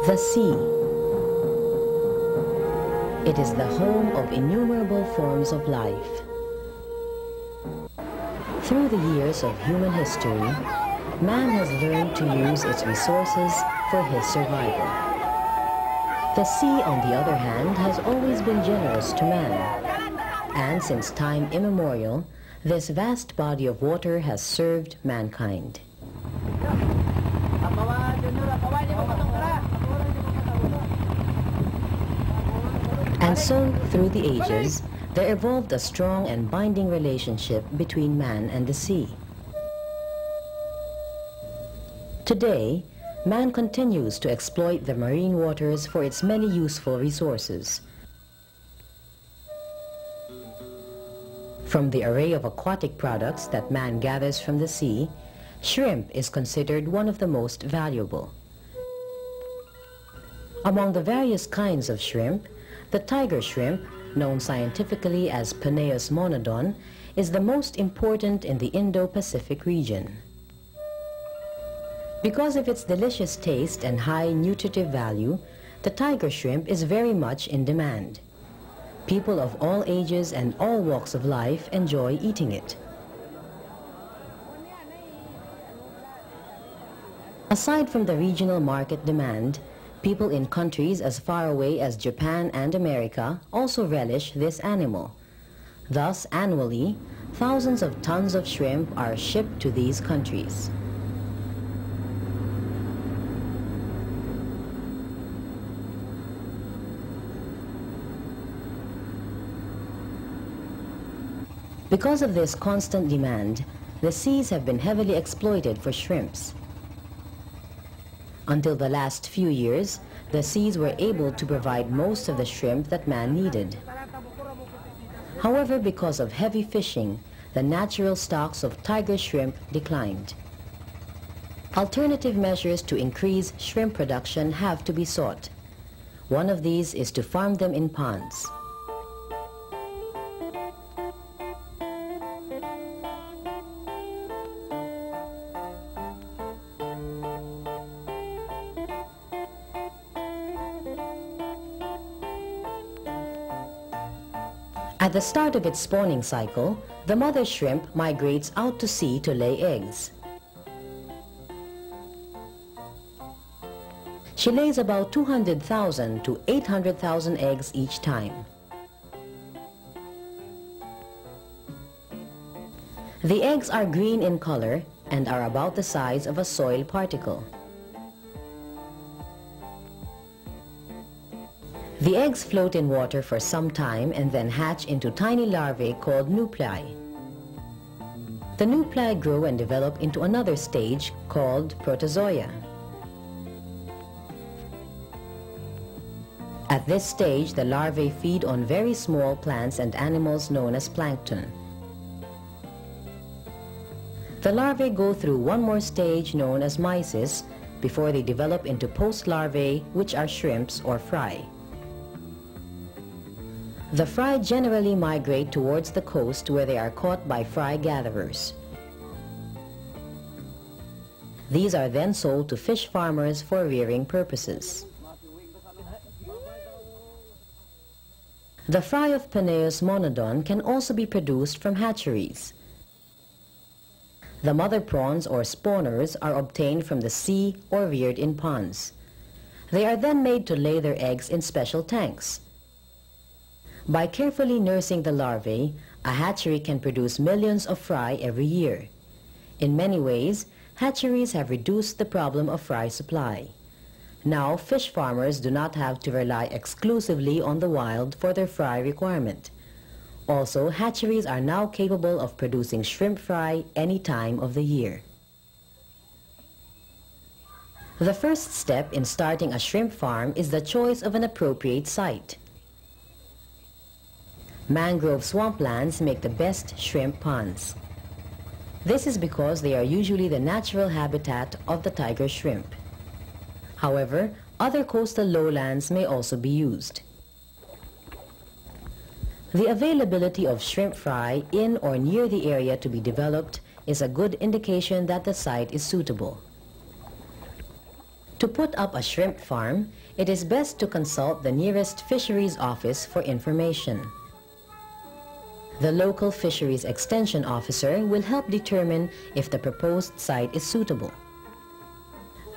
The sea. It is the home of innumerable forms of life. Through the years of human history, man has learned to use its resources for his survival. The sea, on the other hand, has always been generous to man. And since time immemorial, this vast body of water has served mankind. And so, through the ages, there evolved a strong and binding relationship between man and the sea. Today, man continues to exploit the marine waters for its many useful resources. From the array of aquatic products that man gathers from the sea, shrimp is considered one of the most valuable. Among the various kinds of shrimp, the tiger shrimp, known scientifically as Penaeus monodon, is the most important in the Indo-Pacific region. Because of its delicious taste and high nutritive value, the tiger shrimp is very much in demand. People of all ages and all walks of life enjoy eating it. Aside from the regional market demand, people in countries as far away as Japan and America also relish this animal. Thus, annually, thousands of tons of shrimp are shipped to these countries. Because of this constant demand, the seas have been heavily exploited for shrimps. Until the last few years, the seas were able to provide most of the shrimp that man needed. However, because of heavy fishing, the natural stocks of tiger shrimp declined. Alternative measures to increase shrimp production have to be sought. One of these is to farm them in ponds. At the start of its spawning cycle, the mother shrimp migrates out to sea to lay eggs. She lays about 200,000 to 800,000 eggs each time. The eggs are green in color and are about the size of a soil particle. The eggs float in water for some time and then hatch into tiny larvae called nuclei. The nuclei grow and develop into another stage called protozoa. At this stage, the larvae feed on very small plants and animals known as plankton. The larvae go through one more stage known as mysis before they develop into post-larvae, which are shrimps or fry. The fry generally migrate towards the coast where they are caught by fry gatherers. These are then sold to fish farmers for rearing purposes. The fry of Penaeus monodon can also be produced from hatcheries. The mother prawns or spawners are obtained from the sea or reared in ponds. They are then made to lay their eggs in special tanks. By carefully nursing the larvae, a hatchery can produce millions of fry every year. In many ways, hatcheries have reduced the problem of fry supply. Now, fish farmers do not have to rely exclusively on the wild for their fry requirement. Also, hatcheries are now capable of producing shrimp fry any time of the year. The first step in starting a shrimp farm is the choice of an appropriate site. Mangrove swamplands make the best shrimp ponds. This is because they are usually the natural habitat of the tiger shrimp. However, other coastal lowlands may also be used. The availability of shrimp fry in or near the area to be developed is a good indication that the site is suitable. To put up a shrimp farm, it is best to consult the nearest fisheries office for information. The local fisheries extension officer will help determine if the proposed site is suitable.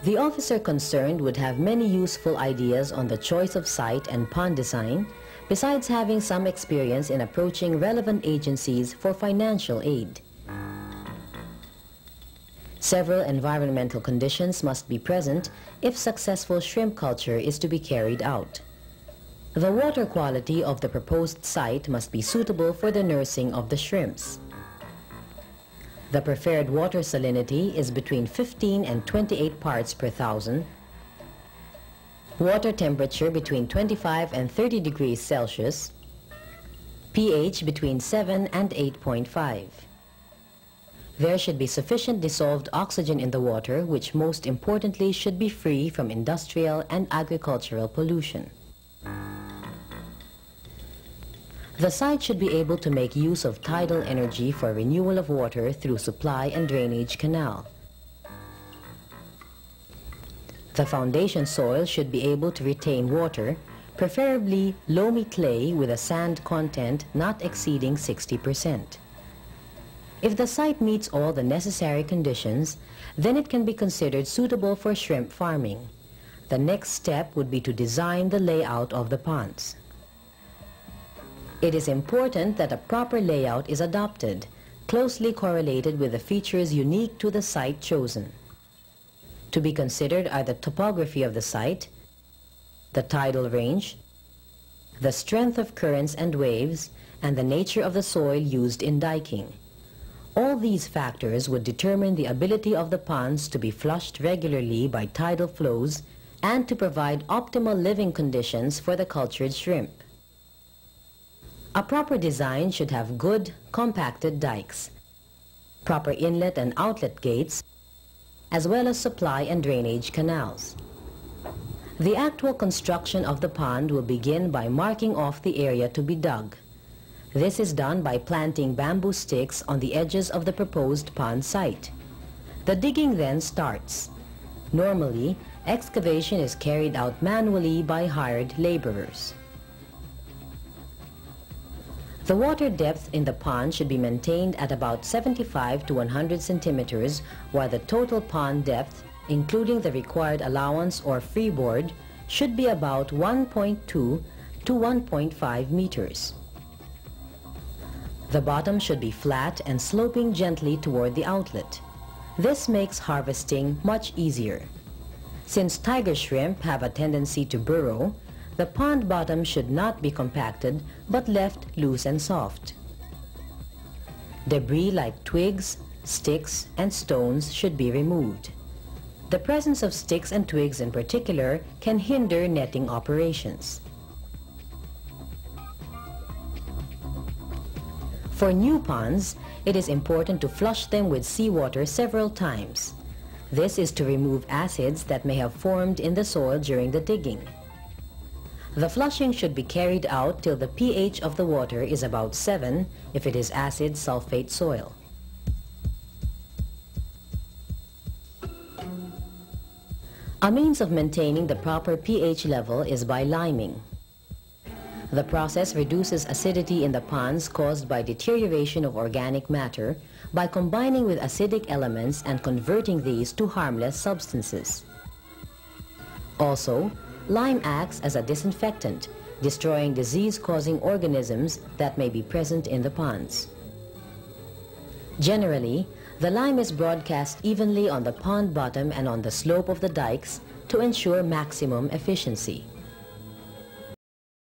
The officer concerned would have many useful ideas on the choice of site and pond design, besides having some experience in approaching relevant agencies for financial aid. Several environmental conditions must be present if successful shrimp culture is to be carried out. The water quality of the proposed site must be suitable for the nursing of the shrimps. The preferred water salinity is between 15 and 28 parts per thousand. Water temperature between 25 and 30 degrees Celsius. pH between 7 and 8.5. There should be sufficient dissolved oxygen in the water, which most importantly should be free from industrial and agricultural pollution. The site should be able to make use of tidal energy for renewal of water through supply and drainage canal. The foundation soil should be able to retain water, preferably loamy clay with a sand content not exceeding 60%. If the site meets all the necessary conditions, then it can be considered suitable for shrimp farming. The next step would be to design the layout of the ponds. It is important that a proper layout is adopted, closely correlated with the features unique to the site chosen. To be considered are the topography of the site, the tidal range, the strength of currents and waves, and the nature of the soil used in diking. All these factors would determine the ability of the ponds to be flushed regularly by tidal flows and to provide optimal living conditions for the cultured shrimp. A proper design should have good, compacted dikes, proper inlet and outlet gates, as well as supply and drainage canals. The actual construction of the pond will begin by marking off the area to be dug. This is done by planting bamboo sticks on the edges of the proposed pond site. The digging then starts. Normally, excavation is carried out manually by hired laborers. The water depth in the pond should be maintained at about 75 to 100 centimeters, while the total pond depth, including the required allowance or freeboard, should be about 1.2 to 1.5 meters. The bottom should be flat and sloping gently toward the outlet. This makes harvesting much easier. Since tiger shrimp have a tendency to burrow, the pond bottom should not be compacted but left loose and soft. Debris like twigs, sticks, and stones should be removed. The presence of sticks and twigs in particular can hinder netting operations. For new ponds, it is important to flush them with seawater several times. This is to remove acids that may have formed in the soil during the digging. The flushing should be carried out till the pH of the water is about 7 if it is acid sulfate soil. A means of maintaining the proper pH level is by liming. The process reduces acidity in the ponds caused by deterioration of organic matter by combining with acidic elements and converting these to harmless substances. Also, lime acts as a disinfectant, destroying disease-causing organisms that may be present in the ponds. Generally, the lime is broadcast evenly on the pond bottom and on the slope of the dikes to ensure maximum efficiency.